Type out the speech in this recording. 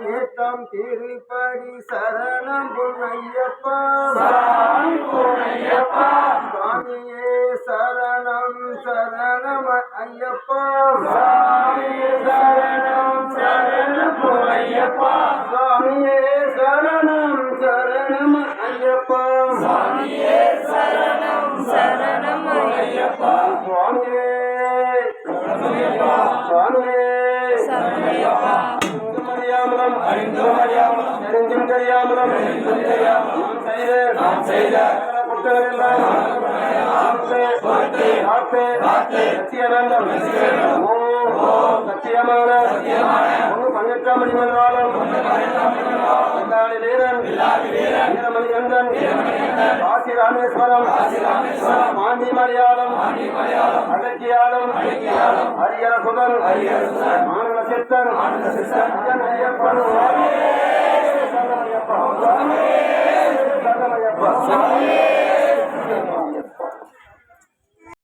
நேற்றம் திருப்படி சரணம் பொன்னையப்பா சுவாமியே சரணம் சரணம் ஐயப்பா சரணம் சரணம் பொன்னையப்பா சுவாமியே சரணம் சரணம் ஐயப்பா சுவாமியே சரணம் சரணம் ஐயப்பா சுவாமியே சுவாமியே சரணம் அறியாமலம் தெரிஞ்சும் தெரியாமலும் நாம் செய்த குற்றங்களெல்லாம் சத்தியமான ஒன்று பங்கேற்ற மணிமன்றாலும் வீரமணிகண்டன் காசி ராமேஸ்வரம் மாண்டி மலையாளம் அகத்தியாளம் ஹரியர சுதன் மாநில சித்தன் ஐயப்பன் ஐயப்பா